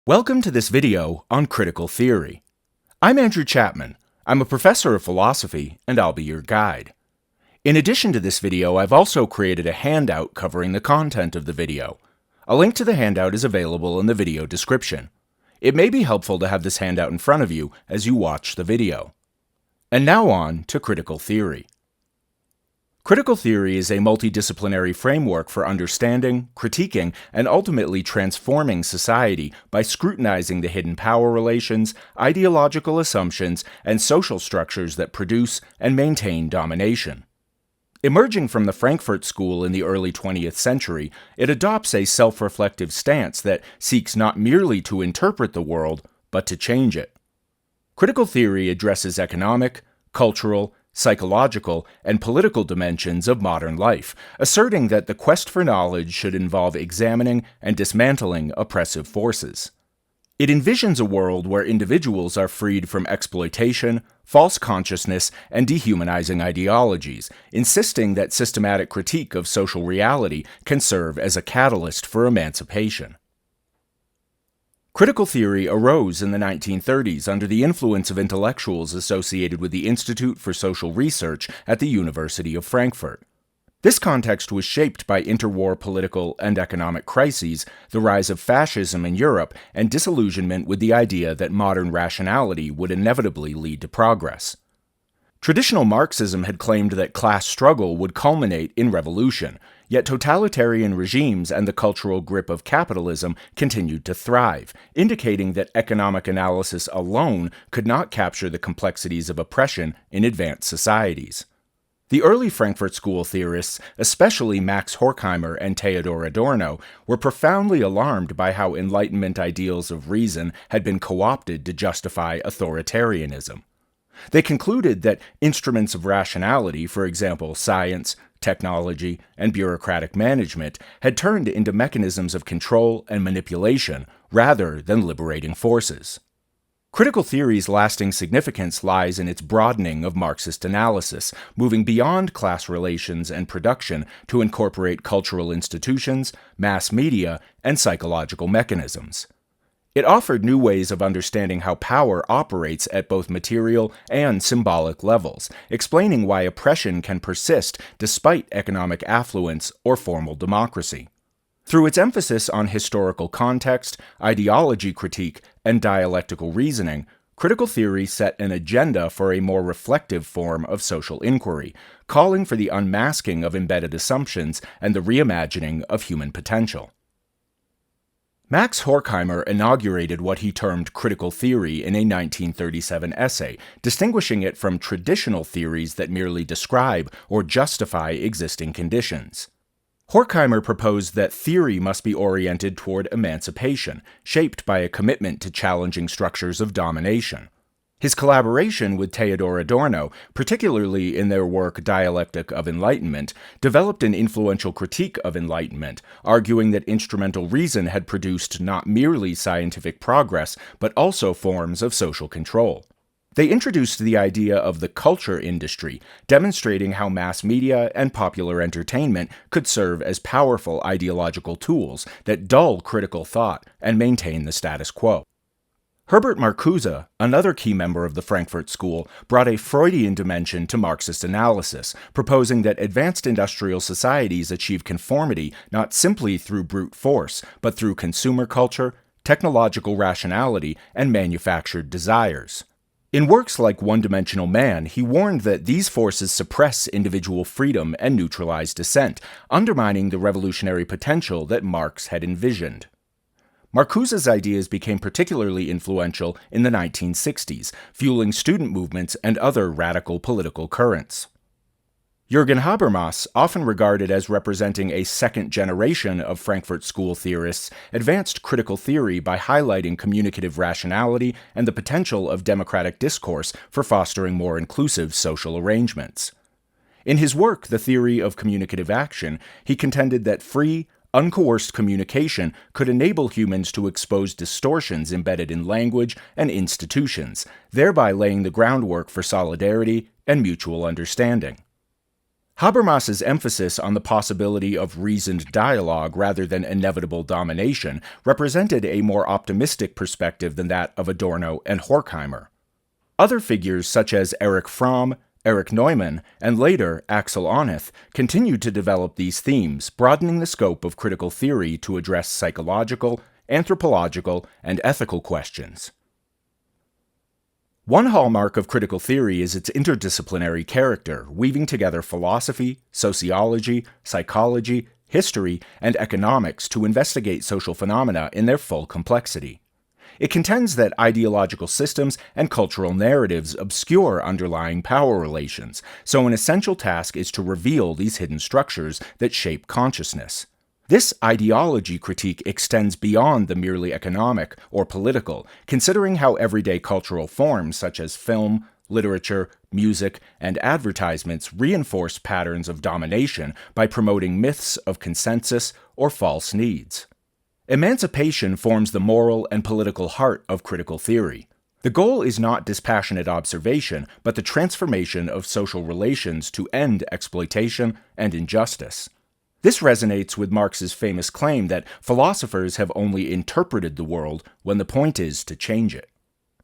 Welcome to this video on critical theory. I'm Andrew Chapman. I'm a professor of philosophy, and I'll be your guide. In addition to this video, I've also created a handout covering the content of the video. A link to the handout is available in the video description. It may be helpful to have this handout in front of you as you watch the video. And now on to critical theory. Critical theory is a multidisciplinary framework for understanding, critiquing, and ultimately transforming society by scrutinizing the hidden power relations, ideological assumptions, and social structures that produce and maintain domination. Emerging from the Frankfurt School in the early 20th century, it adopts a self-reflective stance that seeks not merely to interpret the world, but to change it. Critical theory addresses economic, cultural, psychological, and political dimensions of modern life, asserting that the quest for knowledge should involve examining and dismantling oppressive forces. It envisions a world where individuals are freed from exploitation, false consciousness, and dehumanizing ideologies, insisting that systematic critique of social reality can serve as a catalyst for emancipation. Critical theory arose in the 1930s under the influence of intellectuals associated with the Institute for Social Research at the University of Frankfurt. This context was shaped by interwar political and economic crises, the rise of fascism in Europe, and disillusionment with the idea that modern rationality would inevitably lead to progress. Traditional Marxism had claimed that class struggle would culminate in revolution, yet totalitarian regimes and the cultural grip of capitalism continued to thrive, indicating that economic analysis alone could not capture the complexities of oppression in advanced societies. The early Frankfurt School theorists, especially Max Horkheimer and Theodor Adorno, were profoundly alarmed by how Enlightenment ideals of reason had been co-opted to justify authoritarianism. They concluded that instruments of rationality, for example, science, technology, and bureaucratic management, had turned into mechanisms of control and manipulation rather than liberating forces. Critical theory's lasting significance lies in its broadening of Marxist analysis, moving beyond class relations and production to incorporate cultural institutions, mass media, and psychological mechanisms. It offered new ways of understanding how power operates at both material and symbolic levels, explaining why oppression can persist despite economic affluence or formal democracy. Through its emphasis on historical context, ideology critique, and dialectical reasoning, critical theory set an agenda for a more reflective form of social inquiry, calling for the unmasking of embedded assumptions and the reimagining of human potential. Max Horkheimer inaugurated what he termed critical theory in a 1937 essay, distinguishing it from traditional theories that merely describe or justify existing conditions. Horkheimer proposed that theory must be oriented toward emancipation, shaped by a commitment to challenging structures of domination. His collaboration with Theodor Adorno, particularly in their work Dialectic of Enlightenment, developed an influential critique of Enlightenment, arguing that instrumental reason had produced not merely scientific progress, but also forms of social control. They introduced the idea of the culture industry, demonstrating how mass media and popular entertainment could serve as powerful ideological tools that dull critical thought and maintain the status quo. Herbert Marcuse, another key member of the Frankfurt School, brought a Freudian dimension to Marxist analysis, proposing that advanced industrial societies achieve conformity not simply through brute force, but through consumer culture, technological rationality, and manufactured desires. In works like One-Dimensional Man, he warned that these forces suppress individual freedom and neutralize dissent, undermining the revolutionary potential that Marx had envisioned. Marcuse's ideas became particularly influential in the 1960s, fueling student movements and other radical political currents. Jürgen Habermas, often regarded as representing a second generation of Frankfurt School theorists, advanced critical theory by highlighting communicative rationality and the potential of democratic discourse for fostering more inclusive social arrangements. In his work, The Theory of Communicative Action, he contended that free, uncoerced communication could enable humans to expose distortions embedded in language and institutions, thereby laying the groundwork for solidarity and mutual understanding. Habermas's emphasis on the possibility of reasoned dialogue rather than inevitable domination represented a more optimistic perspective than that of Adorno and Horkheimer. Other figures such as Erich Fromm, Erich Neumann, and later Axel Honneth continued to develop these themes, broadening the scope of critical theory to address psychological, anthropological, and ethical questions. One hallmark of critical theory is its interdisciplinary character, weaving together philosophy, sociology, psychology, history, and economics to investigate social phenomena in their full complexity. It contends that ideological systems and cultural narratives obscure underlying power relations, so an essential task is to reveal these hidden structures that shape consciousness. This ideology critique extends beyond the merely economic or political, considering how everyday cultural forms such as film, literature, music, and advertisements reinforce patterns of domination by promoting myths of consensus or false needs. Emancipation forms the moral and political heart of critical theory. The goal is not dispassionate observation, but the transformation of social relations to end exploitation and injustice. This resonates with Marx's famous claim that philosophers have only interpreted the world when the point is to change it.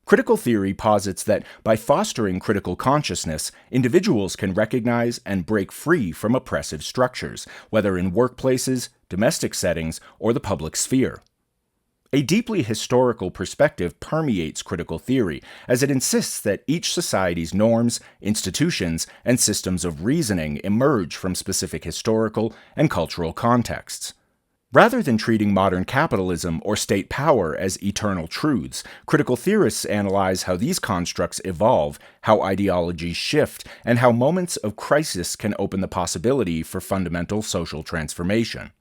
Critical theory posits that by fostering critical consciousness, individuals can recognize and break free from oppressive structures, whether in workplaces, domestic settings, or the public sphere. A deeply historical perspective permeates critical theory, as it insists that each society's norms, institutions, and systems of reasoning emerge from specific historical and cultural contexts. Rather than treating modern capitalism or state power as eternal truths, critical theorists analyze how these constructs evolve, how ideologies shift, and how moments of crisis can open the possibility for fundamental social transformation.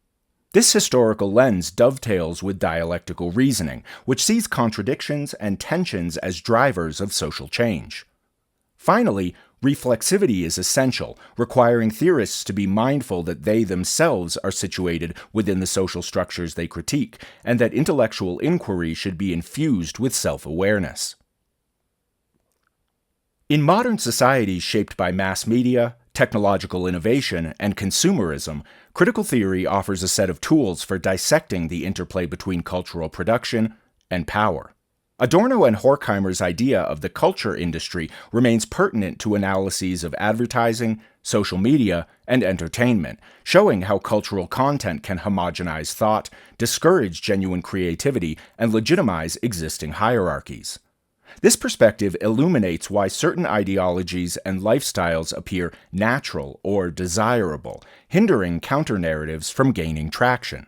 This historical lens dovetails with dialectical reasoning, which sees contradictions and tensions as drivers of social change. Finally, reflexivity is essential, requiring theorists to be mindful that they themselves are situated within the social structures they critique, and that intellectual inquiry should be infused with self-awareness. In modern societies shaped by mass media, technological innovation, and consumerism, critical theory offers a set of tools for dissecting the interplay between cultural production and power. Adorno and Horkheimer's idea of the culture industry remains pertinent to analyses of advertising, social media, and entertainment, showing how cultural content can homogenize thought, discourage genuine creativity, and legitimize existing hierarchies. This perspective illuminates why certain ideologies and lifestyles appear natural or desirable, hindering counter-narratives from gaining traction.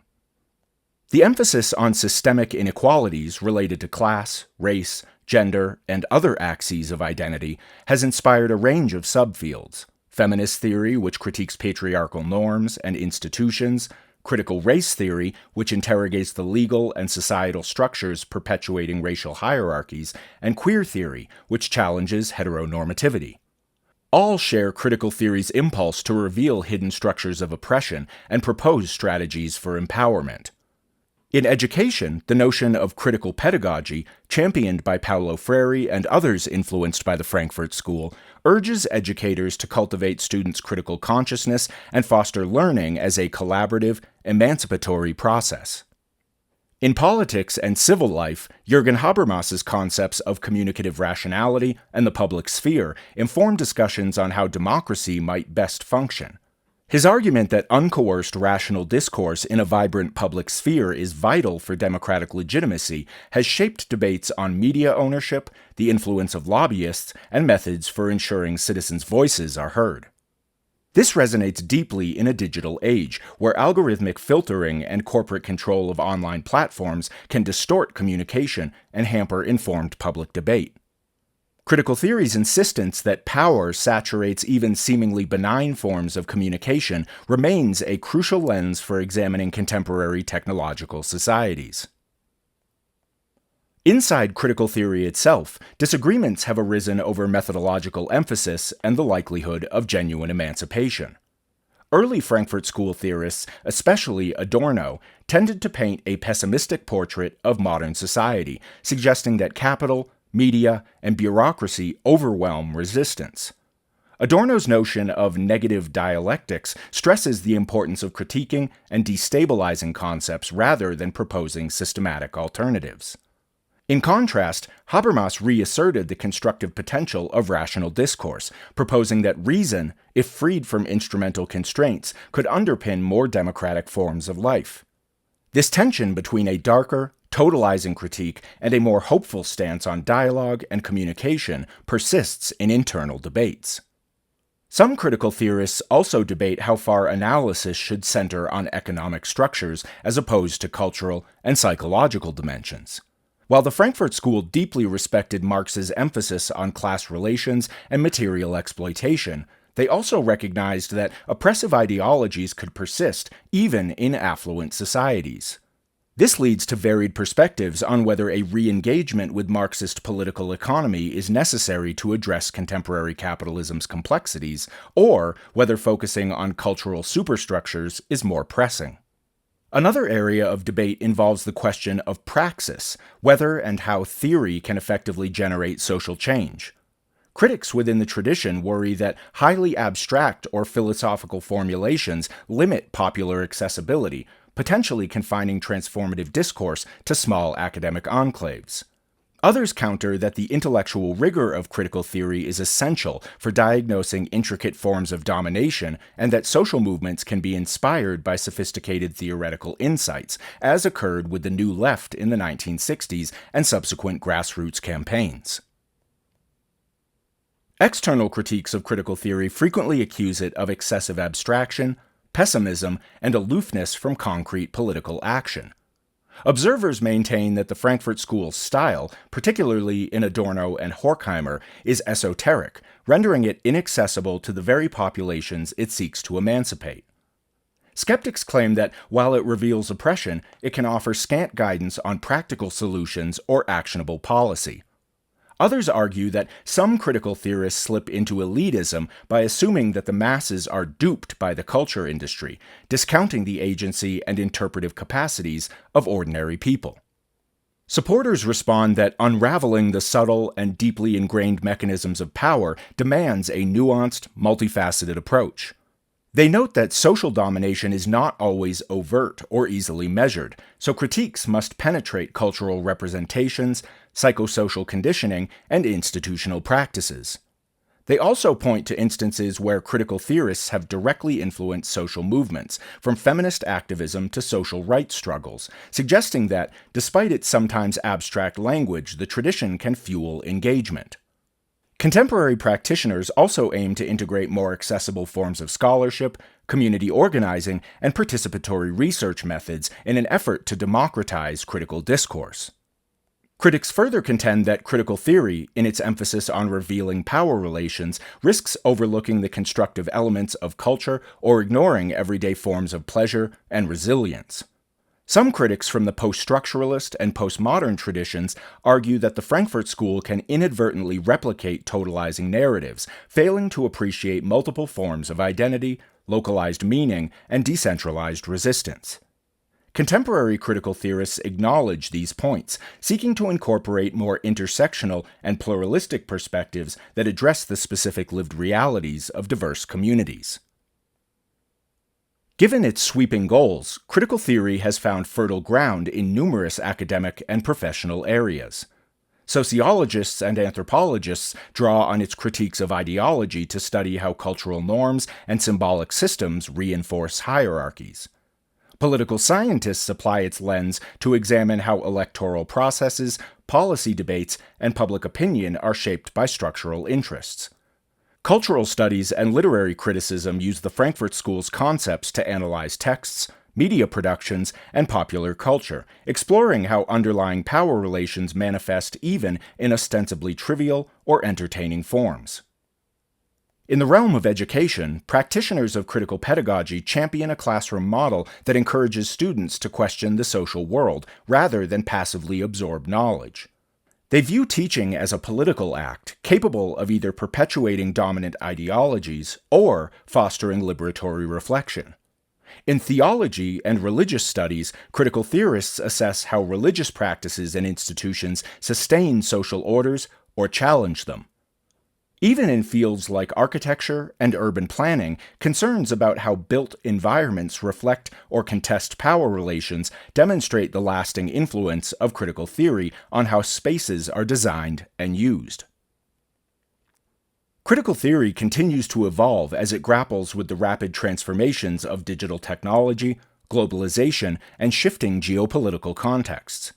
The emphasis on systemic inequalities related to class, race, gender, and other axes of identity has inspired a range of subfields: feminist theory, which critiques patriarchal norms and institutions, critical race theory, which interrogates the legal and societal structures perpetuating racial hierarchies, and queer theory, which challenges heteronormativity. All share critical theory's impulse to reveal hidden structures of oppression and propose strategies for empowerment. In education, the notion of critical pedagogy, championed by Paulo Freire and others influenced by the Frankfurt School, urges educators to cultivate students' critical consciousness and foster learning as a collaborative, emancipatory process. In politics and civil life, Jürgen Habermas's concepts of communicative rationality and the public sphere inform discussions on how democracy might best function. His argument that uncoerced rational discourse in a vibrant public sphere is vital for democratic legitimacy has shaped debates on media ownership, the influence of lobbyists, and methods for ensuring citizens' voices are heard. This resonates deeply in a digital age, where algorithmic filtering and corporate control of online platforms can distort communication and hamper informed public debate. Critical theory's insistence that power saturates even seemingly benign forms of communication remains a crucial lens for examining contemporary technological societies. Inside critical theory itself, disagreements have arisen over methodological emphasis and the likelihood of genuine emancipation. Early Frankfurt School theorists, especially Adorno, tended to paint a pessimistic portrait of modern society, suggesting that capital, media, and bureaucracy overwhelm resistance. Adorno's notion of negative dialectics stresses the importance of critiquing and destabilizing concepts rather than proposing systematic alternatives. In contrast, Habermas reasserted the constructive potential of rational discourse, proposing that reason, if freed from instrumental constraints, could underpin more democratic forms of life. This tension between a darker, totalizing critique and a more hopeful stance on dialogue and communication persists in internal debates. Some critical theorists also debate how far analysis should center on economic structures as opposed to cultural and psychological dimensions. While the Frankfurt School deeply respected Marx's emphasis on class relations and material exploitation, they also recognized that oppressive ideologies could persist even in affluent societies. This leads to varied perspectives on whether a re-engagement with Marxist political economy is necessary to address contemporary capitalism's complexities, or whether focusing on cultural superstructures is more pressing. Another area of debate involves the question of praxis, whether and how theory can effectively generate social change. Critics within the tradition worry that highly abstract or philosophical formulations limit popular accessibility, potentially confining transformative discourse to small academic enclaves. Others counter that the intellectual rigor of critical theory is essential for diagnosing intricate forms of domination, and that social movements can be inspired by sophisticated theoretical insights, as occurred with the New Left in the 1960s and subsequent grassroots campaigns. External critiques of critical theory frequently accuse it of excessive abstraction, pessimism, and aloofness from concrete political action. Observers maintain that the Frankfurt School's style, particularly in Adorno and Horkheimer, is esoteric, rendering it inaccessible to the very populations it seeks to emancipate. Skeptics claim that while it reveals oppression, it can offer scant guidance on practical solutions or actionable policy. Others argue that some critical theorists slip into elitism by assuming that the masses are duped by the culture industry, discounting the agency and interpretive capacities of ordinary people. Supporters respond that unraveling the subtle and deeply ingrained mechanisms of power demands a nuanced, multifaceted approach. They note that social domination is not always overt or easily measured, so critiques must penetrate cultural representations, psychosocial conditioning, and institutional practices. They also point to instances where critical theorists have directly influenced social movements, from feminist activism to social rights struggles, suggesting that, despite its sometimes abstract language, the tradition can fuel engagement. Contemporary practitioners also aim to integrate more accessible forms of scholarship, community organizing, and participatory research methods in an effort to democratize critical discourse. Critics further contend that critical theory, in its emphasis on revealing power relations, risks overlooking the constructive elements of culture or ignoring everyday forms of pleasure and resilience. Some critics from the post-structuralist and postmodern traditions argue that the Frankfurt School can inadvertently replicate totalizing narratives, failing to appreciate multiple forms of identity, localized meaning, and decentralized resistance. Contemporary critical theorists acknowledge these points, seeking to incorporate more intersectional and pluralistic perspectives that address the specific lived realities of diverse communities. Given its sweeping goals, critical theory has found fertile ground in numerous academic and professional areas. Sociologists and anthropologists draw on its critiques of ideology to study how cultural norms and symbolic systems reinforce hierarchies. Political scientists apply its lens to examine how electoral processes, policy debates, and public opinion are shaped by structural interests. Cultural studies and literary criticism use the Frankfurt School's concepts to analyze texts, media productions, and popular culture, exploring how underlying power relations manifest even in ostensibly trivial or entertaining forms. In the realm of education, practitioners of critical pedagogy champion a classroom model that encourages students to question the social world rather than passively absorb knowledge. They view teaching as a political act, capable of either perpetuating dominant ideologies or fostering liberatory reflection. In theology and religious studies, critical theorists assess how religious practices and institutions sustain social orders or challenge them. Even in fields like architecture and urban planning, concerns about how built environments reflect or contest power relations demonstrate the lasting influence of critical theory on how spaces are designed and used. Critical theory continues to evolve as it grapples with the rapid transformations of digital technology, globalization, and shifting geopolitical contexts.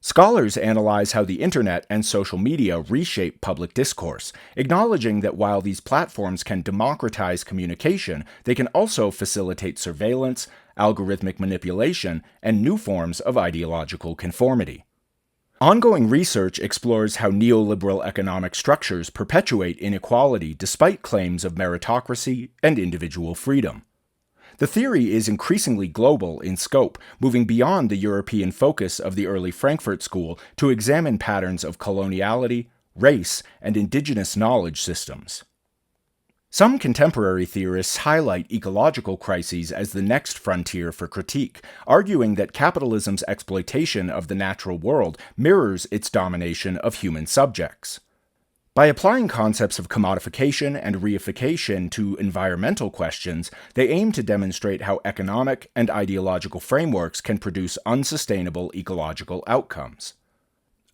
Scholars analyze how the internet and social media reshape public discourse, acknowledging that while these platforms can democratize communication, they can also facilitate surveillance, algorithmic manipulation, and new forms of ideological conformity. Ongoing research explores how neoliberal economic structures perpetuate inequality despite claims of meritocracy and individual freedom. The theory is increasingly global in scope, moving beyond the European focus of the early Frankfurt School to examine patterns of coloniality, race, and indigenous knowledge systems. Some contemporary theorists highlight ecological crises as the next frontier for critique, arguing that capitalism's exploitation of the natural world mirrors its domination of human subjects. By applying concepts of commodification and reification to environmental questions, they aim to demonstrate how economic and ideological frameworks can produce unsustainable ecological outcomes.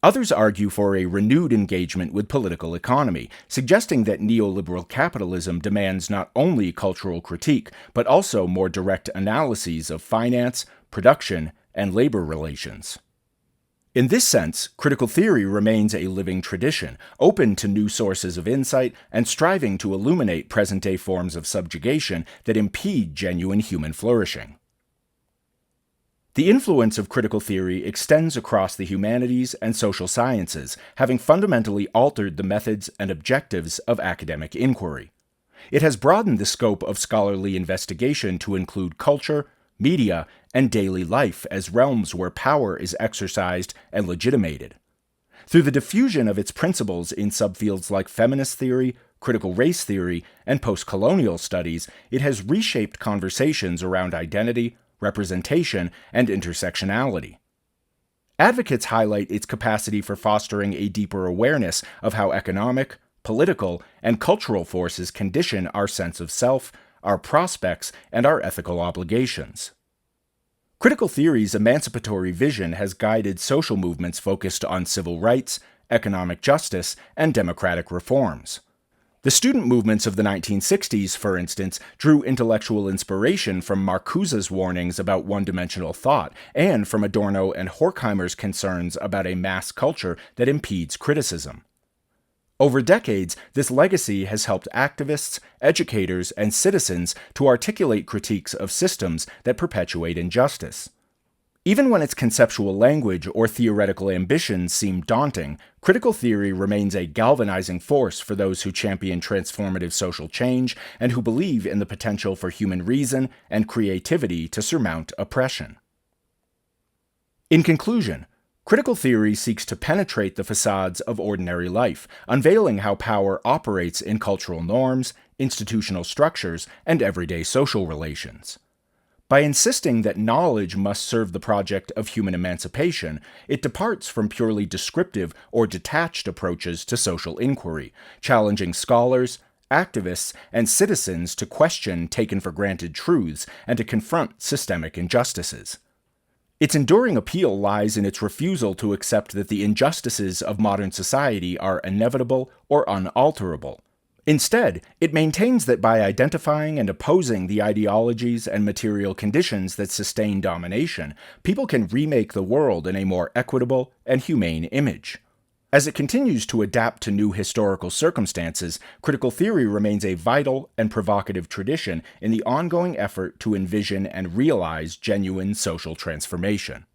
Others argue for a renewed engagement with political economy, suggesting that neoliberal capitalism demands not only cultural critique, but also more direct analyses of finance, production, and labor relations. In this sense, critical theory remains a living tradition, open to new sources of insight and striving to illuminate present-day forms of subjugation that impede genuine human flourishing. The influence of critical theory extends across the humanities and social sciences, having fundamentally altered the methods and objectives of academic inquiry. It has broadened the scope of scholarly investigation to include culture, media, and daily life as realms where power is exercised and legitimated. Through the diffusion of its principles in subfields like feminist theory, critical race theory, and post-colonial studies, it has reshaped conversations around identity, representation, and intersectionality. Advocates highlight its capacity for fostering a deeper awareness of how economic, political, and cultural forces condition our sense of self, our prospects, and our ethical obligations. Critical theory's emancipatory vision has guided social movements focused on civil rights, economic justice, and democratic reforms. The student movements of the 1960s, for instance, drew intellectual inspiration from Marcuse's warnings about one-dimensional thought and from Adorno and Horkheimer's concerns about a mass culture that impedes criticism. Over decades, this legacy has helped activists, educators, and citizens to articulate critiques of systems that perpetuate injustice. Even when its conceptual language or theoretical ambitions seem daunting, critical theory remains a galvanizing force for those who champion transformative social change and who believe in the potential for human reason and creativity to surmount oppression. In conclusion, critical theory seeks to penetrate the facades of ordinary life, unveiling how power operates in cultural norms, institutional structures, and everyday social relations. By insisting that knowledge must serve the project of human emancipation, it departs from purely descriptive or detached approaches to social inquiry, challenging scholars, activists, and citizens to question taken-for-granted truths and to confront systemic injustices. Its enduring appeal lies in its refusal to accept that the injustices of modern society are inevitable or unalterable. Instead, it maintains that by identifying and opposing the ideologies and material conditions that sustain domination, people can remake the world in a more equitable and humane image. As it continues to adapt to new historical circumstances, critical theory remains a vital and provocative tradition in the ongoing effort to envision and realize genuine social transformation.